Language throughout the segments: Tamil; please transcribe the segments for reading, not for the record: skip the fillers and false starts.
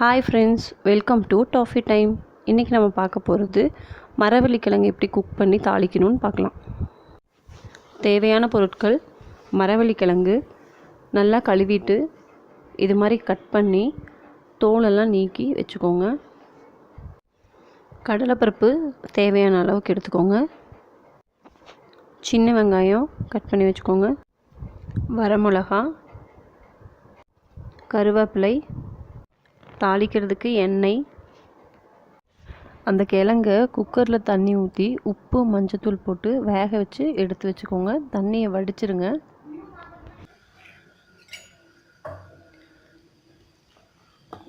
Hi friends, welcome to toffee time. இன்றைக்கி நம்ம பார்க்க போகிறது மரவள்ளிக்கிழங்கு எப்படி குக் பண்ணி தாளிக்கணும்னு பார்க்கலாம். தேவையான பொருட்கள்: மரவள்ளிக்கிழங்கு நல்லா கழுவிட்டு இது மாதிரி கட் பண்ணி தோலெல்லாம் நீக்கி வச்சுக்கோங்க. கடலைப்பருப்பு தேவையான அளவுக்கு எடுத்துக்கோங்க. சின்ன வெங்காயம் கட் பண்ணி வச்சுக்கோங்க. வரமிளகா, கருவேப்பிலை, தாளிக்கிறதுக்கு எண்ணெய். அந்த கிழங்க குக்கரில் தண்ணி ஊற்றி உப்பு மஞ்சத்தூள் போட்டு வேக வச்சு எடுத்து வச்சுக்கோங்க. தண்ணியை வடிச்சிருங்க.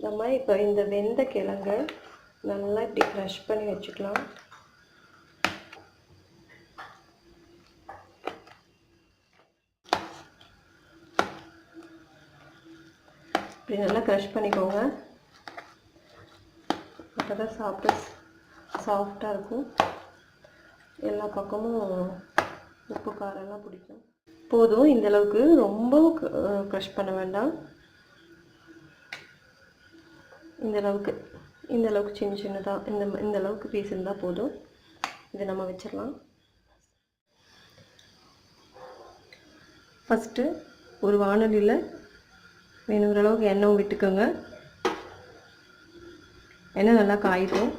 நம்ம இப்போ இந்த வெந்த கிழங்க நல்லா இப்படி க்ரஷ் பண்ணி வச்சுக்கலாம். இப்படி நல்லா க்ரஷ் பண்ணிக்கோங்க. அப்போ தான் சாப்பிட்டு சாஃப்டாக இருக்கும். எல்லா பக்கமும் உப்பு காரெல்லாம் பிடிக்கும். போதும், இந்தளவுக்கு ரொம்ப க்ரஷ் பண்ண வேண்டாம். இந்தளவுக்கு சின்ன சின்னதாக இந்த அளவுக்கு பீஸ் இருந்தால் போதும். இதை நம்ம வச்சிடலாம். ஃபஸ்ட்டு ஒரு வாணலியில் வேணுங்கிற அளவுக்கு எண்ணெய் விட்டுக்கோங்க. எண்ணெய் நல்லா காயிடும்.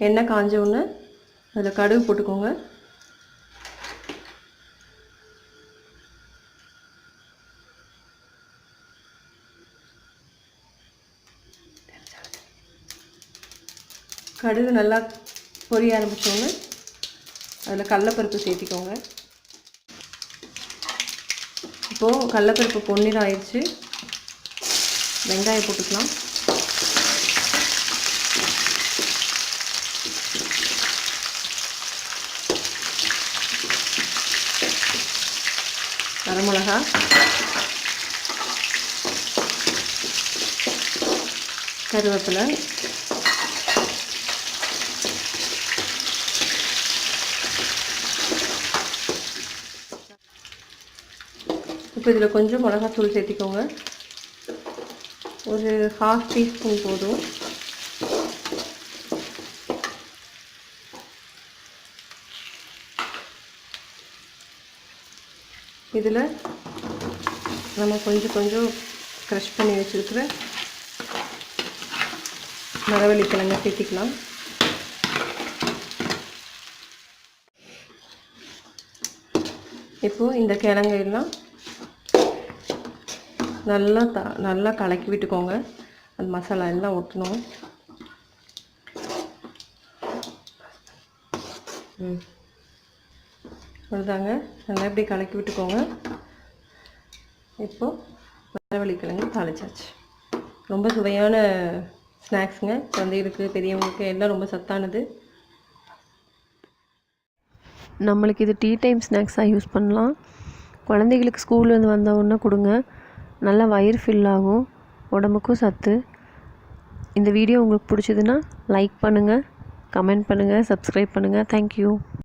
எண்ணெய் காஞ்ச உடனே அதில் கடுகு போட்டுக்கோங்க. கடுகு நல்லா பொரிய ஆரம்பித்தோன்னே அதில் கடலைப்பருப்பு சேர்த்திக்கோங்க. இப்போது கடலைப்பருப்பு பொன்னிறம் ஆயிடுச்சு. வெங்காயம் போட்டுக்கலாம். வரமிளகா, கருவேப்பிலை, இப்போ இதில் கொஞ்சம் மிளகாத்தூள் சேர்த்திக்கோங்க. ஒரு 1/2 டீஸ்பூன் போதும். இதில் நம்ம கொஞ்சம் க்ரஷ் பண்ணி வச்சுருக்கிற மரவள்ளிக்கிழங்க சேர்த்திக்கலாம். இப்போது இந்த கிழங்கு எல்லாம் நல்லா கலக்கி விட்டுக்கோங்க. அந்த மசாலா எல்லாம் ஒட்டணும். அதுதாங்க, நல்லா இப்படி கலக்கி விட்டுக்கோங்க. இப்போது மரவள்ளிக்கிழங்கு தாளிச்சாச்சு. ரொம்ப சுவையான ஸ்நாக்ஸுங்க. குழந்தைகளுக்கு, பெரியவங்களுக்கு எல்லாம் ரொம்ப சத்தானது. நம்மளுக்கு இது டீ டைம் ஸ்நாக்ஸாக யூஸ் பண்ணலாம். குழந்தைகளுக்கு ஸ்கூல்லேருந்து வந்த உடனே கொடுங்க. நல்லா வயிறு ஃபில் ஆகும், உடம்புக்கும் சத்து. இந்த வீடியோ உங்களுக்கு பிடிச்சதுன்னா லைக் பண்ணுங்கள், கமெண்ட் பண்ணுங்கள், சப்ஸ்கிரைப் பண்ணுங்கள். தேங்க்யூ.